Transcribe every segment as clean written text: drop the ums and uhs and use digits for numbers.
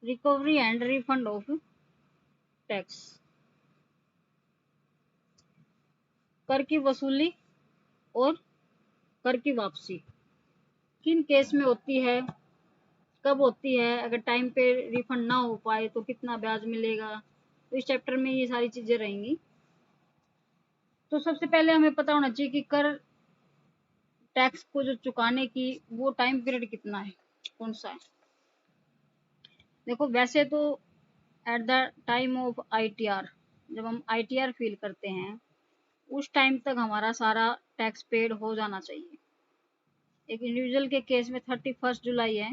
Recovery and refund of tax, कर की वसूली और कर की वापसी किन केस में होती है, कब होती है, अगर टाइम पे रिफंड ना हो पाए तो कितना ब्याज मिलेगा। तो इस चैप्टर में ये सारी चीजें रहेंगी। तो सबसे पहले हमें पता होना चाहिए कि कर टैक्स को जो चुकाने की वो टाइम पीरियड कितना है, कौन सा है। देखो वैसे तो at the time of ITR, जब हम आईटीआर फील करते हैं उस टाइम तक हमारा सारा टैक्स पेड हो जाना चाहिए। एक इंडिविजुअल के केस में 31 जुलाई है,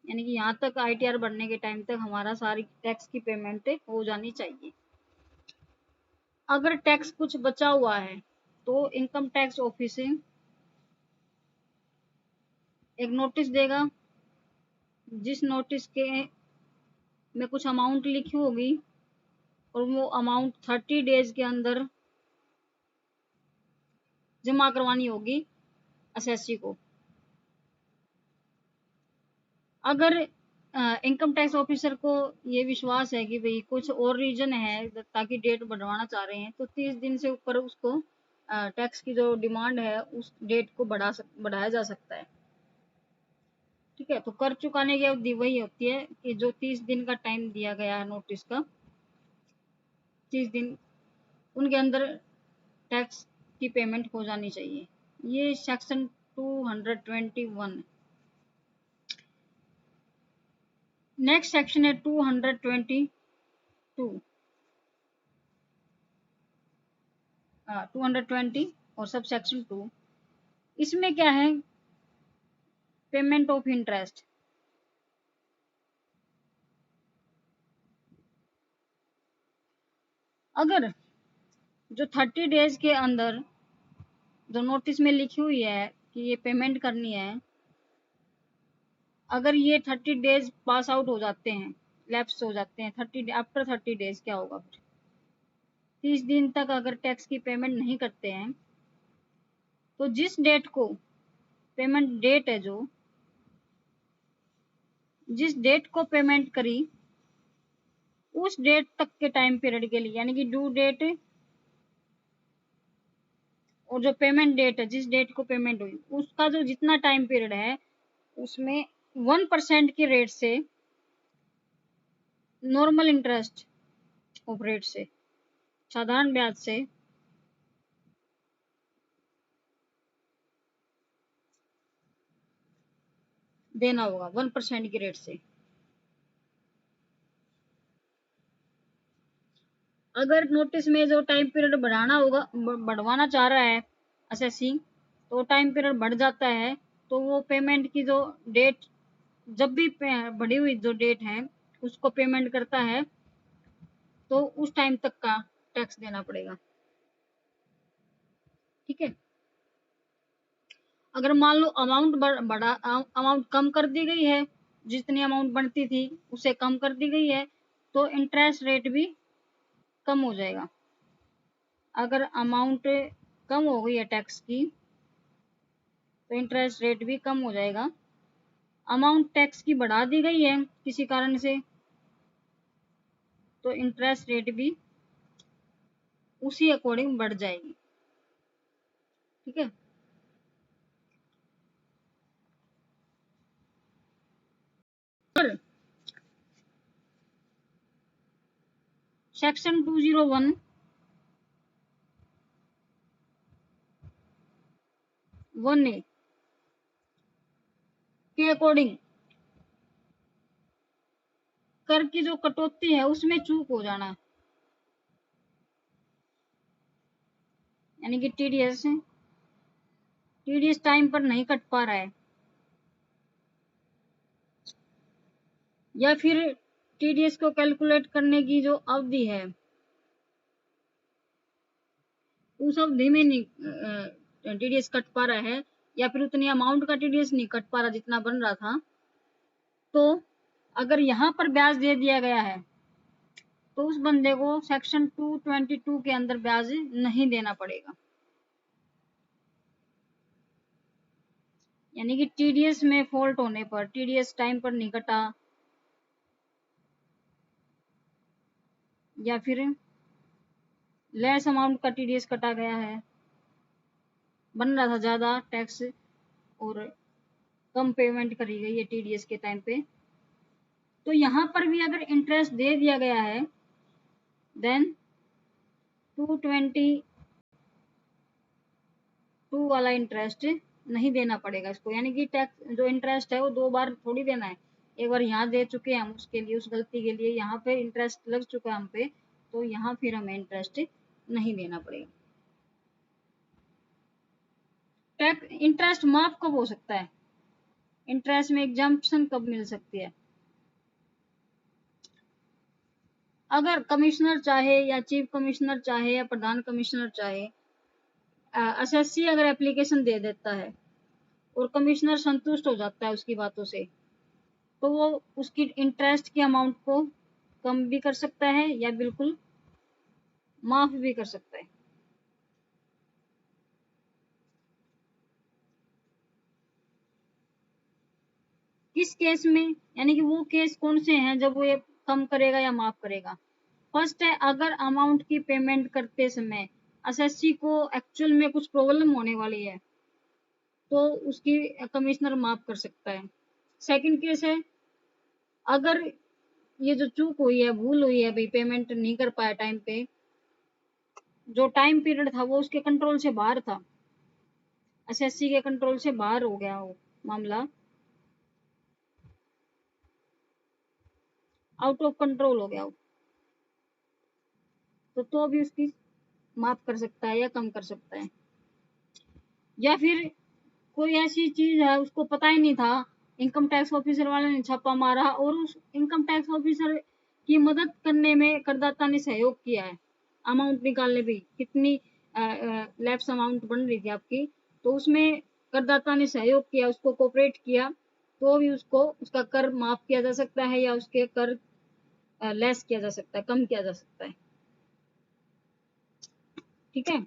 यानी कि यहाँ तक आईटीआर बढ़ने के टाइम तक हमारा सारी टैक्स की पेमेंट हो जानी चाहिए। अगर टैक्स कुछ बचा हुआ है तो इनकम टैक्स ऑफिस एक नोटिस देगा, जिस नोटिस के में कुछ अमाउंट लिखी होगी और वो अमाउंट 30 डेज के अंदर जमा करवानी होगी असेसी को। अगर इनकम टैक्स ऑफिसर को ये विश्वास है कि भाई कुछ और रीजन है ताकि डेट बढ़वाना चाह रहे हैं तो 30 दिन से ऊपर उसको टैक्स की जो डिमांड है उस डेट को बढ़ाया जा सकता है। ठीक है, तो कर चुकाने की अवधि वही होती है कि जो 30 दिन का टाइम दिया गया है नोटिस का, 30 दिन उनके अंदर टैक्स की पेमेंट हो जानी चाहिए। ये सेक्शन 221। नेक्स्ट सेक्शन है 222, 220 और सब सेक्शन 2। इसमें क्या है, पेमेंट ऑफ इंटरेस्ट। अगर जो 30 डेज के अंदर जो नोटिस में लिखी हुई है कि ये पेमेंट करनी है, अगर ये 30 डेज पास आउट हो जाते हैं, लैप्स हो जाते हैं, 30 आफ्टर 30 डेज क्या होगा फिर, 30 दिन तक अगर टैक्स की पेमेंट नहीं करते हैं तो जिस डेट को पेमेंट डेट है, जो जिस डेट को पेमेंट करी उस डेट तक के टाइम पीरियड के लिए, यानी कि ड्यू डेट और जो पेमेंट डेट है, जिस डेट को पेमेंट हुई उसका जो जितना टाइम पीरियड है उसमें 1% के रेट से, नॉर्मल इंटरेस्ट ऑफ रेट से, साधारण ब्याज से देना होगा, 1% की रेट से। अगर नोटिस में जो टाइम पीरियड बढ़ाना होगा, बढ़वाना चाह रहा है असेसी, तो टाइम पीरियड बढ़ जाता है तो वो पेमेंट की जो डेट, जब भी बढ़ी हुई जो डेट है उसको पेमेंट करता है तो उस टाइम तक का टैक्स देना पड़ेगा। ठीक है, अगर मान लो अमाउंट बढ़ा, अमाउंट कम कर दी गई है, जितनी अमाउंट बनती थी उसे कम कर दी गई है तो इंटरेस्ट रेट भी कम हो जाएगा। अगर अमाउंट कम हो गई है टैक्स की तो इंटरेस्ट रेट भी कम हो जाएगा। अमाउंट टैक्स की बढ़ा दी गई है किसी कारण से तो इंटरेस्ट रेट भी उसी अकॉर्डिंग बढ़ जाएगी। ठीक है, पर सेक्शन 201 1A के अकॉर्डिंग कर की जो कटौती है उसमें चूक हो जाना, यानी कि टीडीएस टाइम पर नहीं कट पा रहा है, या फिर टीडीएस को कैलकुलेट करने की जो अवधि है उस अवधि में नहीं टीडीएस कट पा रहा है, या फिर उतनी अमाउंट का टीडीएस नहीं कट पा रहा जितना बन रहा था, तो अगर यहाँ पर ब्याज दे दिया गया है तो उस बंदे को सेक्शन 222 के अंदर ब्याज नहीं देना पड़ेगा। यानी कि टीडीएस में फॉल्ट होने पर, टीडीएस टाइम पर नहीं कटा या फिर लेस अमाउंट का टीडीएस कटा गया है, बन रहा था ज़्यादा टैक्स और कम पेमेंट करी गई है टीडीएस के टाइम पे, तो यहाँ पर भी अगर इंटरेस्ट दे दिया गया है देन 222 वाला इंटरेस्ट नहीं देना पड़ेगा इसको, यानी कि टैक्स जो इंटरेस्ट है वो 2 बार थोड़ी देना है। एक बार यहाँ दे चुके हैं हम उसके लिए, उस गलती के लिए यहाँ पे इंटरेस्ट लग चुका है हम पे, तो यहाँ फिर हमें इंटरेस्ट नहीं देना पड़ेगा। टैक्स इंटरेस्ट माफ कब हो सकता है, इंटरेस्ट में एग्जाम्पशन कब मिल सकती है, अगर कमिश्नर चाहे या चीफ कमिश्नर चाहे या प्रधान कमिश्नर चाहे, एसएससी अगर एप्लीकेशन दे देता है और कमिश्नर संतुष्ट हो जाता है उसकी बातों से, तो वो उसकी इंटरेस्ट की अमाउंट को कम भी कर सकता है या बिल्कुल माफ भी कर सकता है। किस केस में, यानी कि वो केस कौन से हैं जब वो ये कम करेगा या माफ करेगा। फर्स्ट है, अगर अमाउंट की पेमेंट करते समय एसएससी को एक्चुअल में कुछ प्रॉब्लम होने वाली है तो उसकी कमिश्नर माफ कर सकता है। सेकंड केस है, अगर ये जो चूक हुई है, भूल हुई है भाई, पेमेंट नहीं कर पाया टाइम पे, जो टाइम पीरियड था वो उसके कंट्रोल से बाहर था, एसएससी के कंट्रोल से बाहर हो गया वो मामला, आउट ऑफ कंट्रोल हो गया वो, तो भी उसकी माफ कर सकता है या कम कर सकता है। या फिर कोई ऐसी चीज है उसको पता ही नहीं था, इनकम टैक्स ऑफिसर वाले ने छापा मारा और उस इनकम टैक्स ऑफिसर की मदद करने में करदाता ने सहयोग किया है, अमाउंट निकालने भी, कितनी लैप्स अमाउंट बन रही थी आपकी, तो उसमें करदाता ने सहयोग किया, उसको कोऑपरेट किया, तो भी उसको उसका कर माफ किया जा सकता है या उसके कर लेस किया जा सकता है, कम किया जा सकता है। ठीक है,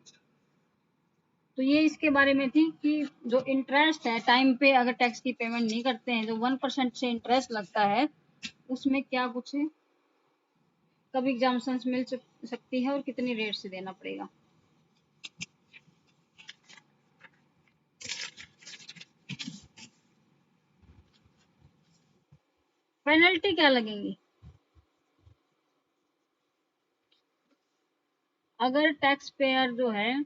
तो ये इसके बारे में थी कि जो इंटरेस्ट है टाइम पे अगर टैक्स की पेमेंट नहीं करते हैं, जो 1% से इंटरेस्ट लगता है, उसमें क्या कुछ कब एग्जाम्पशंस मिल सकती है और कितनी रेट से देना पड़ेगा। पेनल्टी क्या लगेंगी, अगर टैक्स पेयर जो है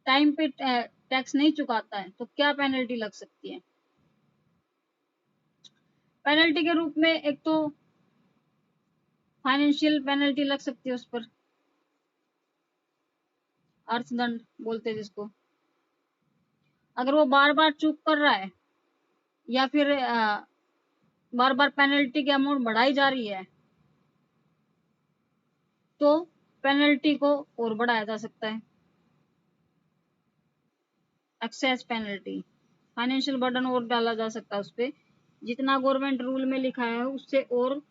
टाइम पे टैक्स नहीं चुकाता है तो क्या पेनल्टी लग सकती है। पेनल्टी के रूप में एक तो फाइनेंशियल पेनल्टी लग सकती है, उस पर अर्थदंड बोलते हैं जिसको, अगर वो बार बार चूक कर रहा है या फिर बार बार पेनल्टी की अमाउंट बढ़ाई जा रही है तो पेनल्टी को और बढ़ाया जा सकता है। एक्सेस पेनल्टी, फाइनेंशियल बर्डन और डाला जा सकता है उस पर, जितना गवर्नमेंट रूल में लिखा है उससे और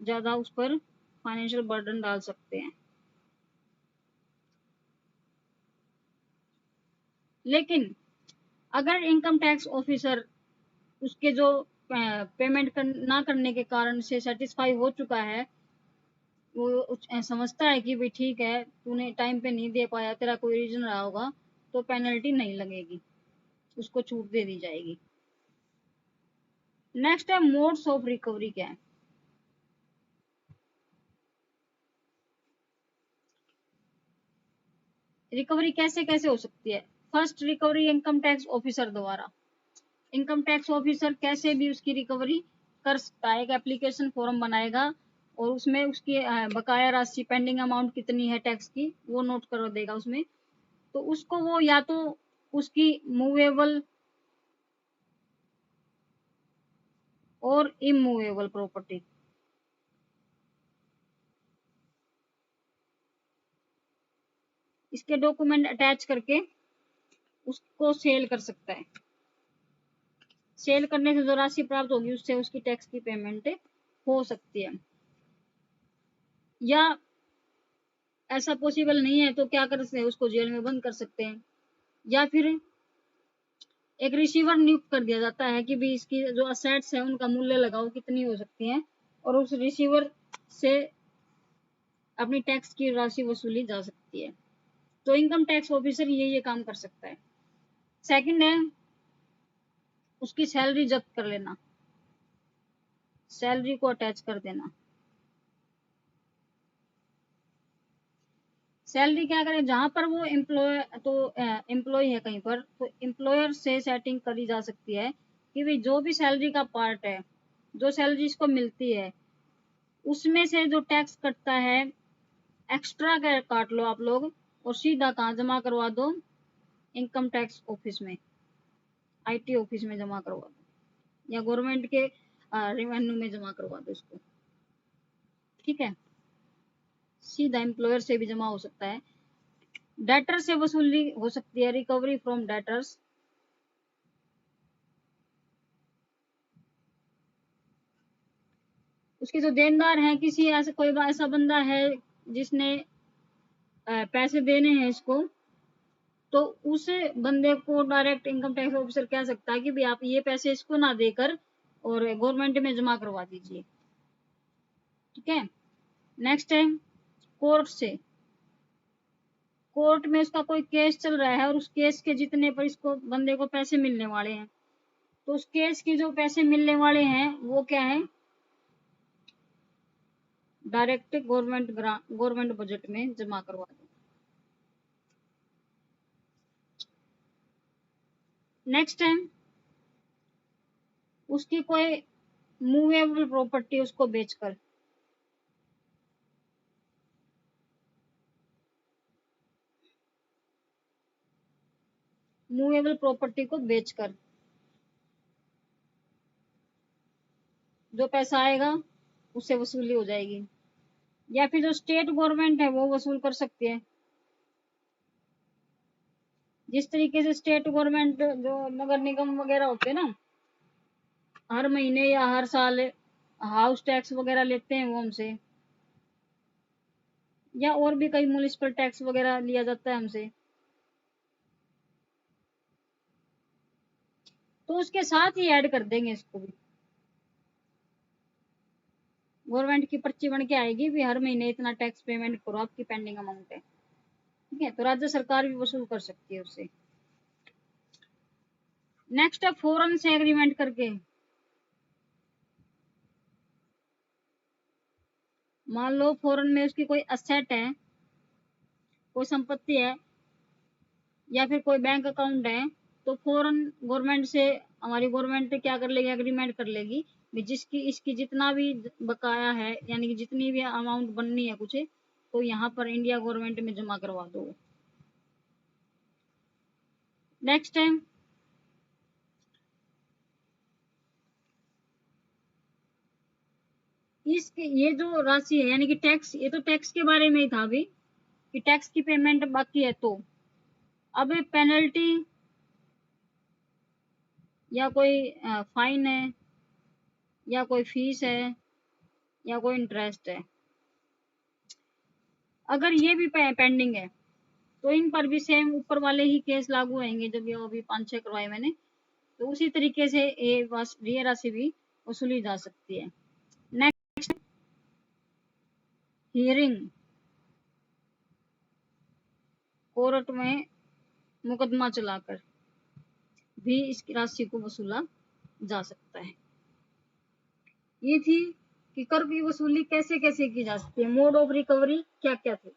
ज्यादा उस पर फाइनेंशियल बर्डन डाल सकते हैं। लेकिन अगर इनकम टैक्स ऑफिसर उसके जो पेमेंट ना करने के कारण से सेटिस्फाई हो चुका है, वो समझता है कि भाई ठीक है तूने टाइम पे नहीं दे पाया, तेरा कोई रीजन रहा होगा, तो पेनल्टी नहीं लगेगी, उसको छूट दे दी जाएगी। नेक्स्ट है मोड्स ऑफ रिकवरी क्या है। रिकवरी कैसे कैसे हो सकती है। First, recovery income tax officer द्वारा, इनकम टैक्स ऑफिसर कैसे भी उसकी रिकवरी कर सकता है, एक एप्लीकेशन फॉर्म बनाएगा और उसमें उसकी बकाया राशि, पेंडिंग अमाउंट कितनी है टैक्स की वो नोट कर देगा उसमें, तो उसको वो या तो उसकी मूवेबल और इमूवेबल प्रॉपर्टी, इसके डॉक्यूमेंट अटैच करके उसको सेल कर सकता है। सेल करने से जो राशि प्राप्त होगी उससे उसकी टैक्स की पेमेंट हो सकती है। या ऐसा पॉसिबल नहीं है तो क्या कर सकते हैं, उसको जेल में बंद कर सकते हैं, या फिर एक रिसीवर नियुक्त कर दिया जाता है कि भी इसकी जो असेट्स है उनका मूल्य लगाओ कितनी हो सकती है, और उस रिसीवर से अपनी टैक्स की राशि वसूली जा सकती है। तो इनकम टैक्स ऑफिसर ये काम कर सकता है। सेकंड है उसकी सैलरी जब्त कर लेना, सैलरी को अटैच कर देना। सैलरी क्या करें, जहां पर वो एम्प्लॉय है कहीं पर, तो एम्प्लॉयर से सेटिंग करी जा सकती है कि भाई जो भी सैलरी का पार्ट है, जो सैलरी इसको मिलती है, उसमें से जो टैक्स कटता है एक्स्ट्रा काट लो आप लोग और सीधा कहाँ जमा करवा दो, इनकम टैक्स ऑफिस में, आईटी ऑफिस में जमा करवा दो या गवर्नमेंट के रेवेन्यू में जमा करवा दो इसको। ठीक है, सीधा एम्प्लॉयर से भी जमा हो सकता है। डेटर से वसूली हो सकती है, रिकवरी फ्रॉम डेटर्स। उसके जो देनदार हैं, किसी ऐसा कोई ऐसा बंदा है जिसने पैसे देने हैं इसको, तो उस बंदे को डायरेक्ट इनकम टैक्स ऑफिसर कह सकता है कि भाई आप ये पैसे इसको ना देकर और गवर्नमेंट में जमा करवा दीजिए। ठीक है, नेक्स्ट है कोर्ट से। कोर्ट में उसका कोई केस चल रहा है और उस केस के जीतने पर इसको बंदे को पैसे मिलने वाले हैं, तो उस केस के जो पैसे मिलने वाले हैं वो क्या है, डायरेक्ट गवर्नमेंट बजट में जमा करवा दो। नेक्स्ट है उसकी कोई मूवेबल प्रॉपर्टी उसको बेचकर, मूवेबल प्रॉपर्टी को बेचकर जो पैसा आएगा उससे वसूली हो जाएगी। या फिर जो स्टेट गवर्नमेंट है वो वसूल कर सकती है। जिस तरीके से स्टेट गवर्नमेंट जो नगर निगम वगैरह होते हैं ना, हर महीने या हर साल हाउस टैक्स वगैरह लेते हैं वो हमसे, या और भी कई म्युनिसिपल टैक्स वगैरह लिया जाता है हमसे, तो उसके साथ ही ऐड कर देंगे इसको भी। गवर्नमेंट की पर्ची बन के आएगी भी हर महीने इतना टैक्स पेमेंट करो, आपकी पेंडिंग अमाउंट है। ठीक है, तो राज्य सरकार भी वसूल कर सकती है उससे। नेक्स्ट है फॉरेन से एग्रीमेंट करके। मान लो फॉरेन में उसकी कोई असेट है, कोई संपत्ति है या फिर कोई बैंक अकाउंट है, तो फॉरेन गवर्नमेंट से हमारी गवर्नमेंट क्या कर लेगी, एग्रीमेंट कर लेगी भी जिसकी इसकी जितना भी बकाया है, यानी कि जितनी भी अमाउंट बननी है कुछ, तो यहाँ पर इंडिया गवर्नमेंट में जमा करवा दो। नेक्स्ट है इसके, ये जो राशि है यानी कि टैक्स, ये तो टैक्स के बारे में ही था अभी कि टैक्स की पेमेंट बाकी है, तो अब पेनल्टी या कोई फाइन है या कोई फीस है या कोई इंटरेस्ट है, अगर ये भी पेंडिंग है तो इन पर भी सेम ऊपर वाले ही केस लागू होंगे जब ये अभी 5-6 करवाए मैंने, तो उसी तरीके से ये राशि भी वसूली जा सकती है। नेक्स्ट हियरिंग, कोर्ट में मुकदमा चलाकर भी इस राशि को वसूला जा सकता है। ये थी कि कर की वसूली कैसे कैसे की जा सकती है, मोड ऑफ रिकवरी क्या क्या थे।